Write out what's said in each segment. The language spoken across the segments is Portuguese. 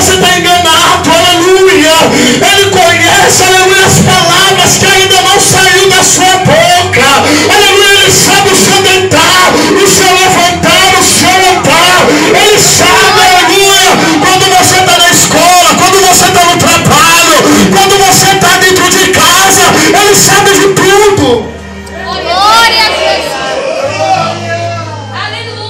você está enganado, aleluia. Ele conhece, aleluia, as palavras que ainda não saiu da sua boca, aleluia. Ele sabe o seu deitar, o seu levantar, o seu andar. Ele sabe, aleluia, quando você está na escola, quando você está no trabalho, quando você está dentro de casa. Ele sabe de tudo. Glória a Deus. Aleluia.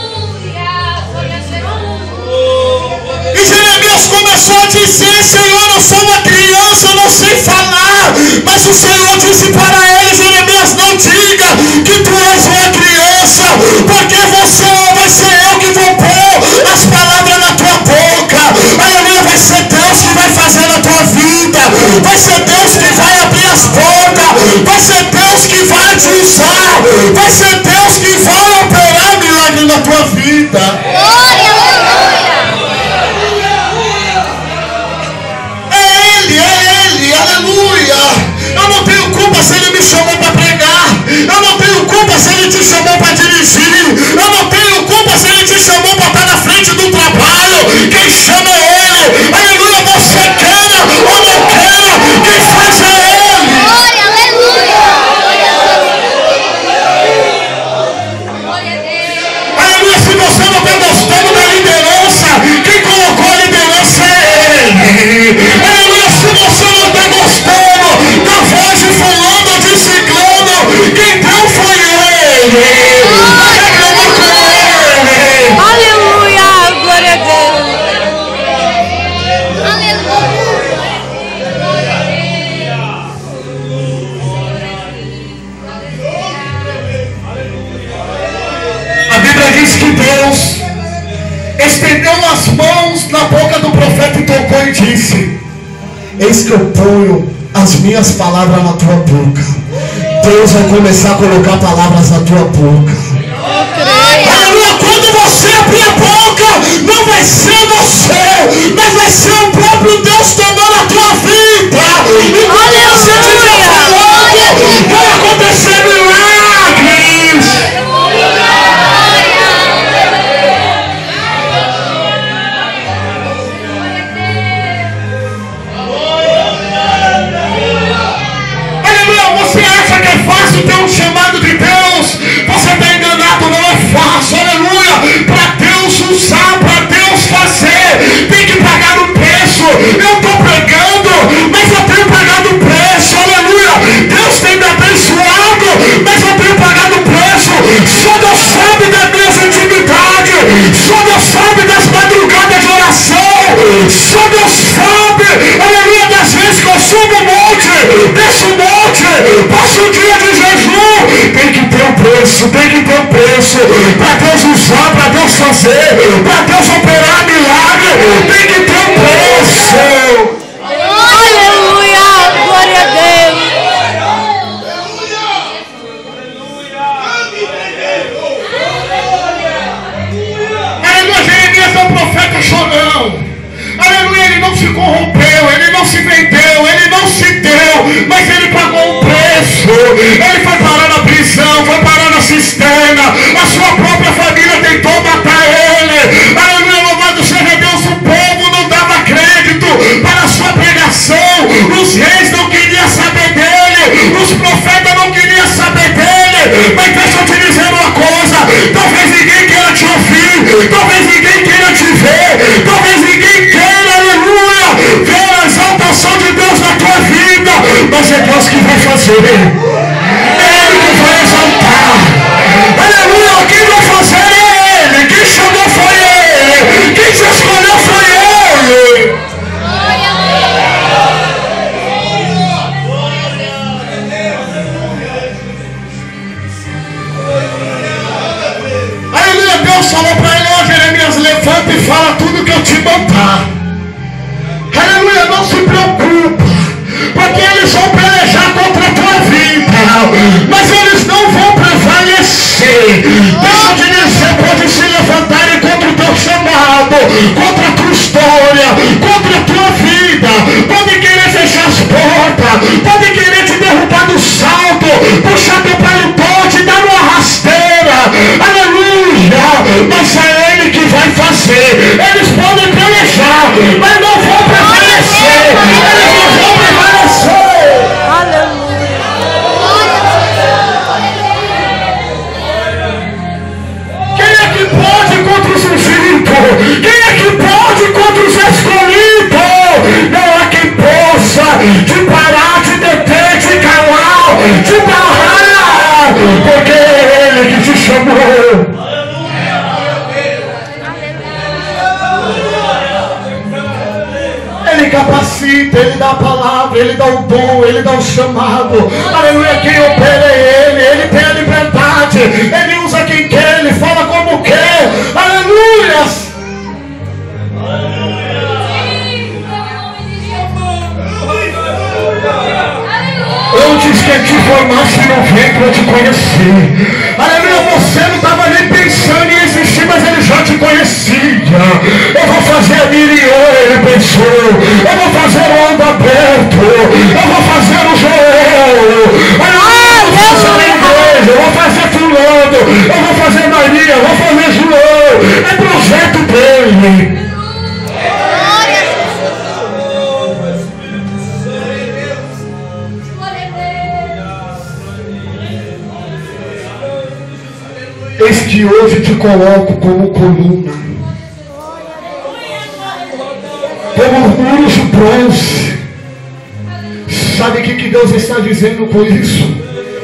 E Jeremias começou a dizer: Senhor, eu sou uma criança, eu não sei falar. Mas o Senhor disse para ele: Jeremias, não diga que tu és uma criança, porque vai ser eu que vou pôr as palavras na tua boca. Aleluia, vai ser Deus que vai fazer na tua vida. Vai ser Deus que vai abrir as portas. Vai ser Deus que vai te usar. Vai ser Deus que vai operar milagre na tua vida. Glória, aleluia. Aleluia. Eu não tenho culpa se ele me chamou para pregar. Eu não tenho culpa se ele te chamou para dirigir. Eu não tenho culpa se ele te chamou para estar na frente do trabalho. Quem chama é ele. Aleluia. Você queira ou não queira, quem faz é ele. Glória, aleluia. Glória a Deus. Aleluia. Se você não está gostando da liderança, quem colocou a liderança é ele. Aleluia. Se você não está gostando da voz de fulano ou de ciclano, quem deu foi ele. Reclama com ele. Aleluia, glória a Deus. A Bíblia diz que Deus estendeu as mãos na boca do profeta e tocou e disse: eis que eu ponho as minhas palavras na tua boca. Deus vai começar a colocar palavras na tua boca. Aleluia. Quando você abrir a boca, não vai ser você, mas vai ser o próprio Deus tomando a tua vida. E quando você estiver falando, vai acontecer milagres. Aleluia. Você acha que é fácil ter um chamado de Deus? Você está enganado, não é fácil. Aleluia. Para Deus usar, para Deus fazer, tem que pagar um preço. Eu estou pregando, mas eu tenho pagado o preço. Aleluia. Deus tem me abençoado, mas eu tenho pagado o preço. Só Deus sabe da minha intimidade. Só Deus sabe das madrugadas de oração. Só Deus sabe, aleluia, das vezes que eu subo um monte, desço um monte, passo um dia de jejum. Tem que ter um preço, tem que ter um preço. Para Deus usar, para Deus fazer, para Deus operar milagre, tem que ter um preço. Aleluia, glória a Deus. Aleluia. Jeremias é um profeta chorão. Aleluia. Ele não se corrompeu, ele não se vendeu, ele não se deu, mas ele pagou um preço. Ele foi parar na prisão, foi parar na cisterna. A sua própria família tentou matar ele. Aleluia. Louvado seja Deus. O povo não dava crédito para a sua pregação. Os reis não queriam saber dele, os profetas não queriam saber dele. Mas deixa eu te dizer uma coisa: talvez ninguém queira te ouvir, talvez ninguém queira te ver, talvez ninguém queira, aleluia, ver a exaltação de Deus na tua vida, mas é Deus que vai fazer. É Ele que vai exaltar. Aleluia. Quem vai fazer é Ele. Quem chamou foi Ele. Quem te escolheu foi Ele. Aleluia. Deus falou para ele: ó Jeremias, levanta e fala tudo que eu te mandar. Aleluia. Não se preocupa, porque eles vão pelejar contra a tua vida, mas eles não vão prevalecer. Deixa eu te dizer, pode se levantarem contra o teu chamado, contra a tua história, contra a tua vida. Pode querer fechar as portas, pode querer te derrubar do salto, puxar teu paletó, te dar uma rasteira. Aleluia. Mas é Ele que vai fazer. Eles podem pelejar, mas não vão capacita, Ele dá a palavra, Ele dá o dom, Ele dá o chamado. Aleluia, quem opera é Ele, Ele tem a liberdade, Ele usa quem quer, Ele fala como quer. Aleluia. Antes que eu te formasse no ventre, eu te conheci. Aleluia, você não estava nem pensando em existir, mas Ele já te conhecia. Eu vou fazer a Miriam, Ele pensou. Eu vou fazer o ando aberto. Eu vou fazer o Joel. Aleluia, eu vou fazer a igreja. Eu vou fazer fulano. Eu vou fazer Maria. Eu vou fazer João. É projeto dele. Eis que hoje te coloco como coluna, como muros de bronze. Sabe o que Deus está dizendo com isso?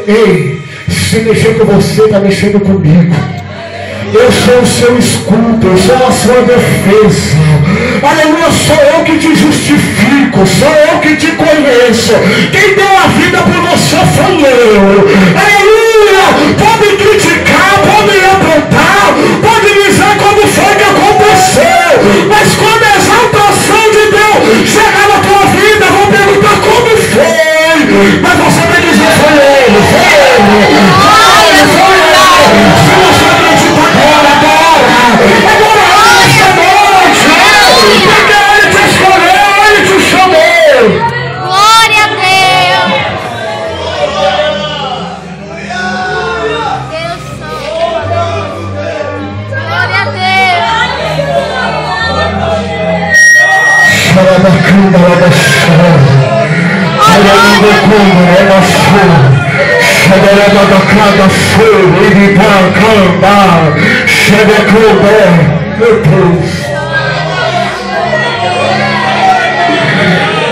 Ei, se mexer com você, está mexendo comigo. Eu sou o seu escudo, eu sou a sua defesa. Aleluia, sou eu que te justifico, sou eu que te conheço. Quem deu a vida por você foi eu. Aleluia, pode criticar, pode apontar, pode dizer como foi que aconteceu. Mas quando a exaltação de Deus chegar na tua vida, eu vou perguntar como foi. Mas você vai dizer, foi ele, foi ele. Se você acredita agora, esta noite, porque Ele te escolheu, Ele te chamou. Glória a Deus. Deus Santo. Glória a Meu Deus,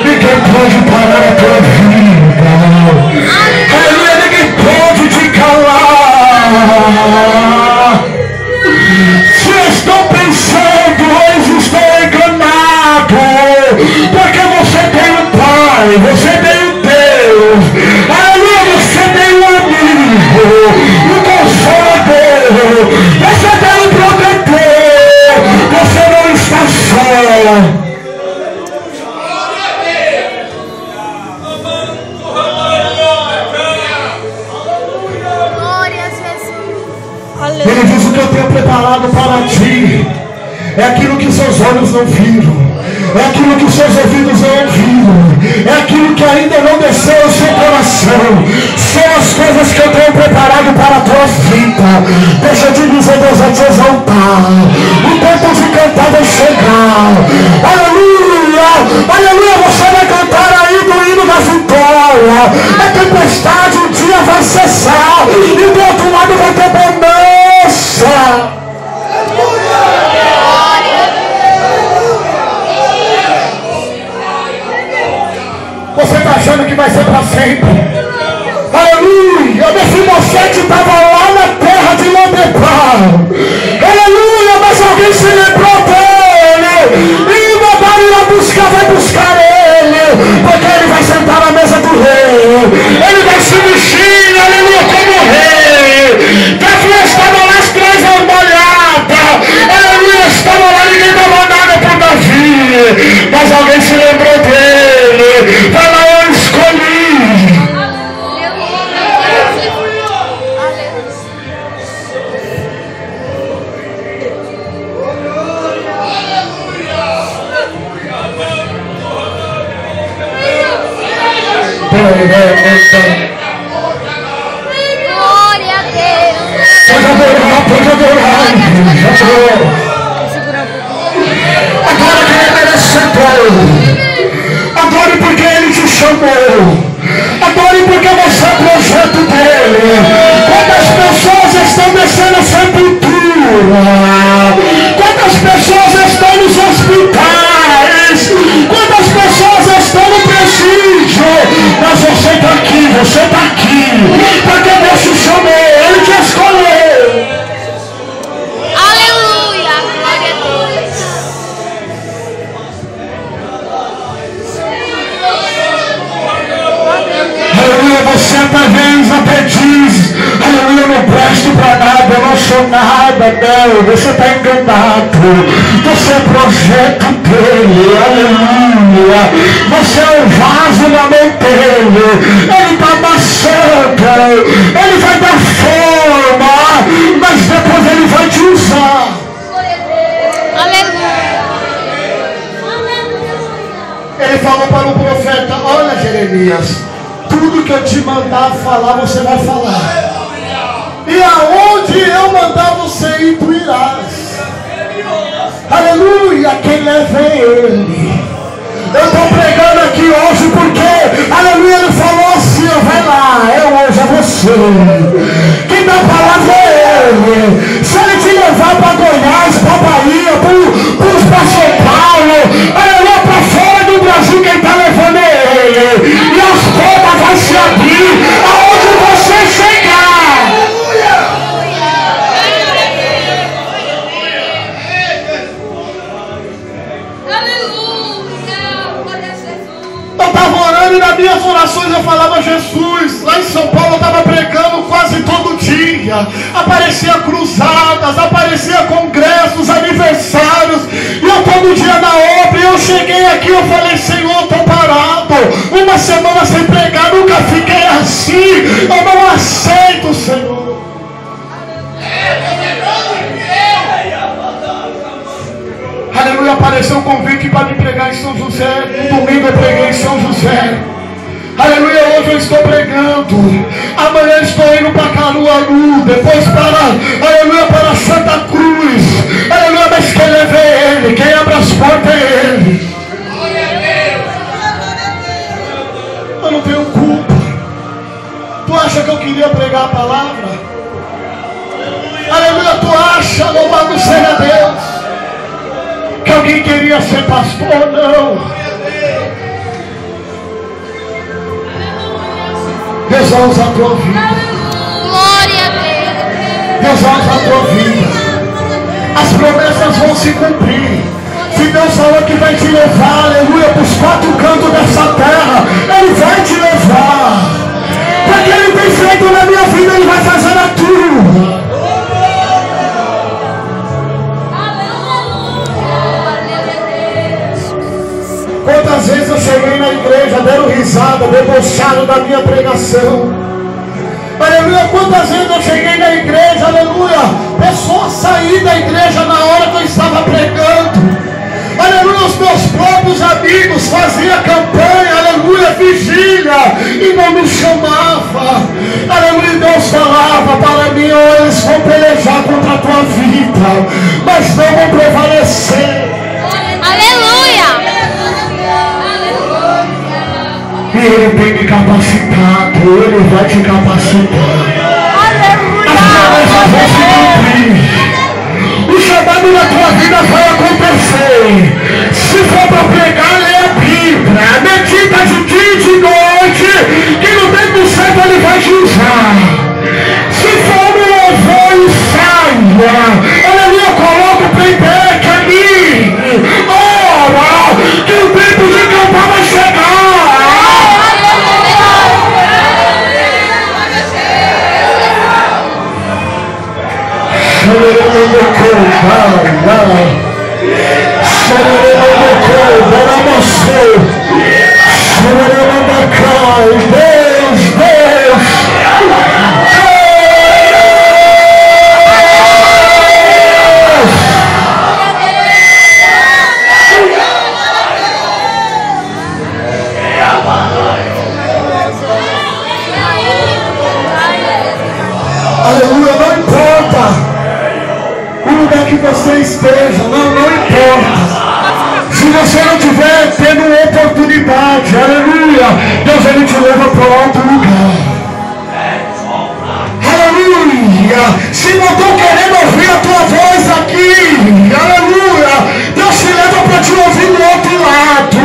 ninguém pode parar a tua vida. Aleluia, ninguém pode te calar. Se estão pensando, eles estão enganados, porque você tem um Pai, você tem um Deus. Aleluia, você tem um amigo, um consolador, você tem um protetor, você não está só. Glória a Jesus. Ele diz: o que eu tenho preparado para ti é aquilo que seus olhos não viram, é aquilo que seus ouvidos não ouviram, é aquilo que ainda não desceu ao seu coração. São as coisas que eu tenho preparado para a tua vida. Deixa eu te dizer, Deus vai te exaltar. O tempo de cantar vai chegar. Aleluia, aleluia, você vai cantar aí do hino da vitória. A tempestade um dia vai cessar e do outro lado vai ter bonança. Você está achando que vai ser para sempre? Aleluia! Mefibosete estava lá na terra de Lodebar. Aleluia! Mas alguém se lembrou dele. E mandaram ir lá buscar, vai buscar ele. Porque ele vai sentar na mesa do rei. Ele vai se vestir, aleluia, como rei. Davi estava lá atrás da molhada. Aleluia, estava lá, ninguém dava nada para Davi. Mas alguém se lembrou dele. Vai lá, eu escolhi. Glória a Deus. Pode adorar, pode adorar. Agora que ele é merecedor. Adore porque ele te chamou. Adore porque você é projeto dele. Quantas pessoas estão descendo a sepultura? Quantas pessoas estão nos hospitais? Quantas pessoas estão no presídio? Mas você está aqui, você está aqui. Porque Deus te chamou, Ele te escolheu. Aleluia. Muitas vezes até diz, aleluia, eu não presto para nada, eu não sou nada. Não, você está enganado. Você é projeto dele, aleluia. Você é o vaso na mão dele. Ele está amassando, ele vai dar forma, mas depois ele vai te usar. Aleluia. Ele falou para o profeta: olha, Jeremias, tudo que eu te mandar falar, você vai falar. E aonde eu mandar você ir, tu irás. Aleluia, quem leva é ele. Eu estou pregando aqui hoje porque, aleluia, ele falou assim: vai lá, eu hoje é você. Quem dá a palavra é ele. Se ele te levar para Goiás, para Bahia, para São Paulo, aleluia, para fora do Brasil, quem está levando é ele. E as portas vão se abrir aonde você chegar. Eu estava orando e nas minhas orações eu falava Jesus. Lá em São Paulo eu estava pregando quase todo dia. Aparecia cruzadas, aparecia congressos, aniversários. E eu todo dia na obra. E eu cheguei aqui e eu falei: Senhor, estou parado. Uma semana sem pregar, nunca fiquei assim. Eu não aceito, Senhor. Aleluia, apareceu um convite para me pregar em São José. No domingo eu preguei em São José. Aleluia, hoje eu estou pregando. Amanhã estou indo para Caruaru. Depois para, aleluia, para Santa Cruz. Aleluia, mas quem leva é ele. Quem abre as portas é ele. Eu não tenho culpa. Tu acha que eu queria pregar a palavra? Aleluia, tu acha, louvado seja Deus, que alguém queria ser pastor? Não. Deus vai usar a tua vida. Glória a Deus. Deus vai usar a tua vida. As promessas vão se cumprir. Se Deus falou que vai te levar, aleluia, para os quatro cantos dessa terra, Ele vai te levar. Porque Ele tem feito na minha vida, Ele vai fazer na tua. Quantas vezes eu cheguei na igreja, deram risada, debocharam da minha pregação. Aleluia, quantas vezes eu cheguei na igreja, aleluia, pessoas saíram da igreja na hora que eu estava pregando. Aleluia, os meus próprios amigos faziam campanha, aleluia, vigília, e não me chamava. Aleluia, Deus falava para mim: oh, eles vão pelejar contra a tua vida, mas não vão prevalecer. Aleluia. E Ele tem me capacitado, Ele vai te capacitar. As promessas vão se cumprir. O chamado na tua vida vai acontecer. Se for para pregar, lê a Bíblia, medita de dia e de noite, que no tempo certo Ele vai te usar. Se for no louvor, saia. Aleluia, coloca o playback ali. Ora, que o tempo de cantar vai chegar. Aleluia, não importa o lugar que você esteja, não importa. Se você não estiver tendo uma oportunidade, aleluia, Deus Ele te leva para outro lugar. Aleluia, se não estou querendo ouvir a tua voz aqui, aleluia, Deus te leva para te ouvir do outro lado.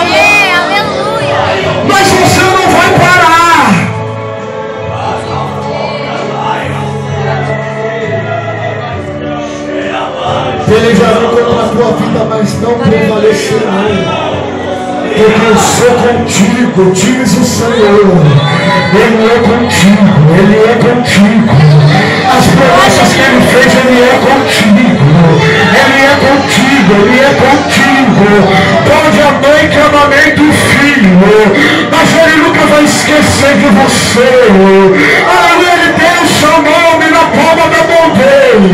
Amém, aleluia. Mas você não vai parar. Pelejarão contra a tua vida, mas não prevalecerão. Porque eu sou contigo, diz o Senhor. Ele é contigo, Ele é contigo. As promessas que Ele fez, Ele é contigo. Ele é contigo, Ele é contigo. Pode a mãe que amamenta o filho, mas Ele nunca vai esquecer de você. Aleluia, Ele tem o seu nome na palma da mão dele.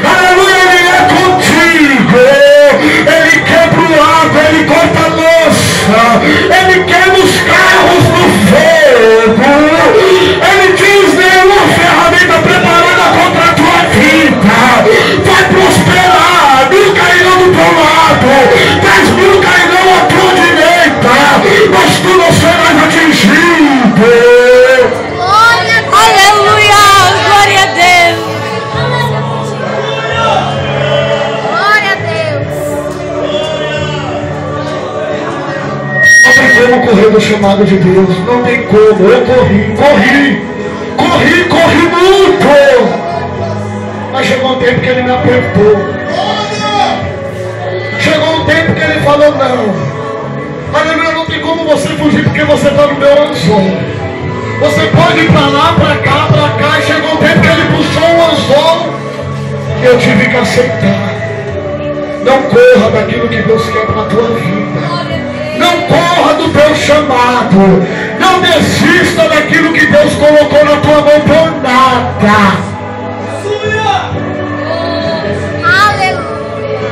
Aleluia, Ele é contigo. Ele quebra o água, Ele corta a lança, Ele queima os carros no fogo. Ele diz: nenhuma ferramenta preparada contra a tua vida vai prosperar. Mil cairão do teu lado, 10.000 cairão à tua direita, mas tu não serás atingido. Aleluia, glória a Deus. Glória a Deus. Não tem como correr do chamado de Deus. Não tem como. Eu corri muito. Mas chegou um tempo que Ele me apertou. Chegou um tempo que Ele falou: não. Aleluia, não tem como você fugir porque você está no meu anzol. Você pode ir para lá, para cá. E chegou um tempo que Ele puxou o anzol e eu tive que aceitar. Não corra daquilo que Deus quer para a tua vida. Não corra do teu chamado. Não desista daquilo que Deus colocou na tua mão por nada.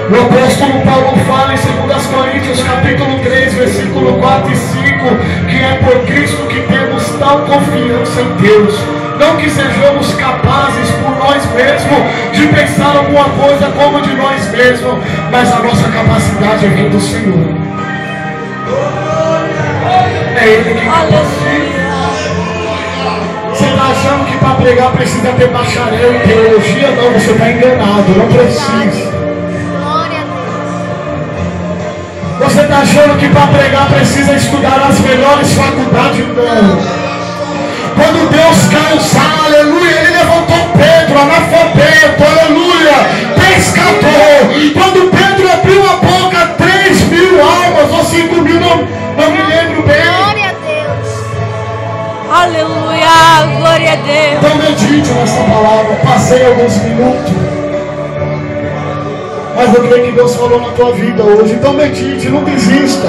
O apóstolo Paulo fala em 2 Coríntios capítulo 3, versículo 4 e 5, que é por Cristo que temos tal confiança em Deus. Não que sejamos capazes por nós mesmos de pensar alguma coisa como de nós mesmos, mas a nossa capacidade vem do Senhor. É Ele que capacita. Você está achando que para pregar precisa ter bacharel em teologia? Não, você está enganado, não precisa. Você está achando que para pregar precisa estudar as melhores faculdades? Não. Quando Deus cansar, aleluia, Ele levantou Pedro, analfabeto, aleluia, pescador. Quando Pedro abriu a boca, 3.000 almas ou 5.000, não me lembro bem. Glória a Deus. Aleluia, glória a Deus. Então medite nessa palavra. Passei alguns minutos, mas eu creio que Deus falou na tua vida hoje. Então medite, não desista.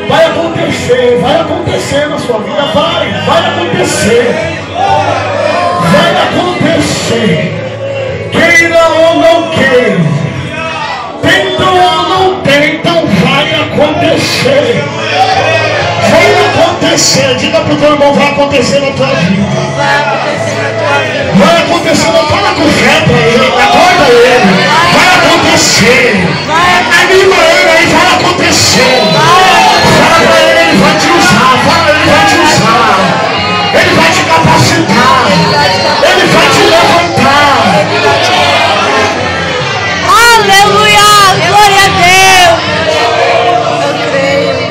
Vai acontecer na sua vida. Vai acontecer. Vai acontecer. Queira ou não queira, tentam ou não tentam, vai acontecer. Vai acontecer. Diga para o teu irmão: vai acontecer na tua vida. Vai acontecer. Não fala com fé para ele, acorda ele. Vai acontecer. Anima ele aí, vai acontecer. Fala para ele, Ele vai te usar. Fala, Ele vai te usar. Ele vai te capacitar. Ele vai te levantar. Aleluia, glória a Deus. Eu creio.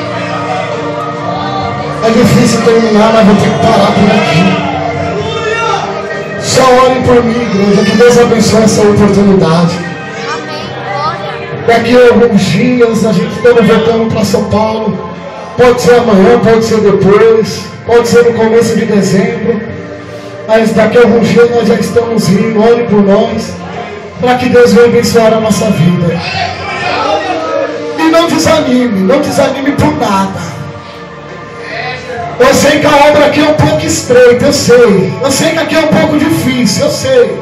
É difícil terminar, mas vou ter que parar por aqui. Só orem por mim, igreja. Que Deus abençoe essa oportunidade. Daqui a alguns dias a gente está voltando para São Paulo. Pode ser amanhã, pode ser depois, pode ser no começo de dezembro. Mas daqui a alguns dias nós já estamos indo. Ore por nós, para que Deus venha abençoar a nossa vida. E não desanime por nada. Eu sei que a obra aqui é um pouco estreita, eu sei que aqui é um pouco difícil, eu sei.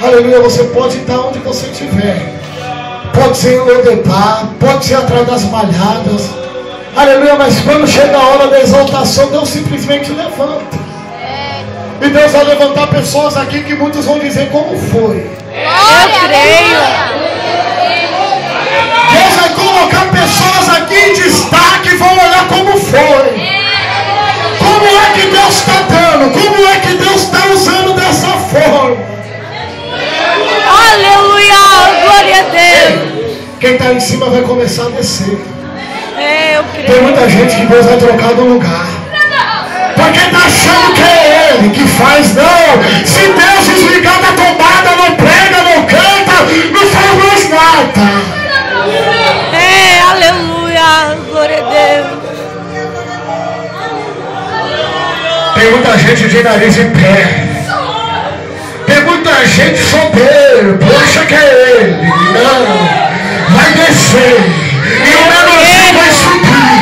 Aleluia, você pode estar onde você estiver. Pode ser em Lodebar, pode ser atrás das malhadas. Aleluia, mas quando chega a hora da exaltação, Deus simplesmente levanta. E Deus vai levantar pessoas aqui que muitos vão dizer como foi. Eu creio. Deus vai colocar pessoas aqui em destaque e vão olhar como foi. Como é que Deus está dando? Como é que Deus está usando dessa forma? Aleluia, glória a Deus. Quem está em cima vai começar a descer. Eu Tem creio. muita gente que Deus vai trocar do lugar. Porque está achando que é Ele que faz. Não. Se Deus desligar da tomada, não prega, não canta, não faz mais nada. muita gente de nariz em pé. Tem muita gente soberba, acha que é ele. Não, vai descer. E o menorzinho vai subir.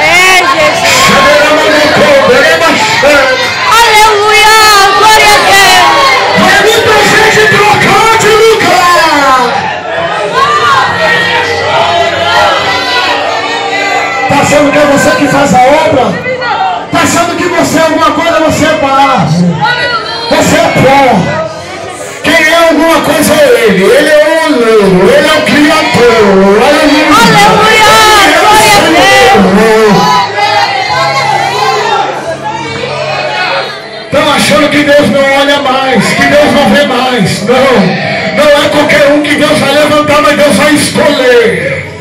É, Jesus. Aleluia, Aleluia. Glória a Deus. vai muita gente trocar de lugar. Tá achando que é você que faz a obra? Tá achando que você é alguma coisa? Você é barro. Você é pó. Quem é alguma coisa é ele. Ele é o oleiro. Ele é o criador. Aleluia. Aleluia. Glória a Deus. Estão achando que Deus não olha mais, que Deus não vê mais. Não, não é qualquer um que Deus vai levantar, mas Deus vai escolher.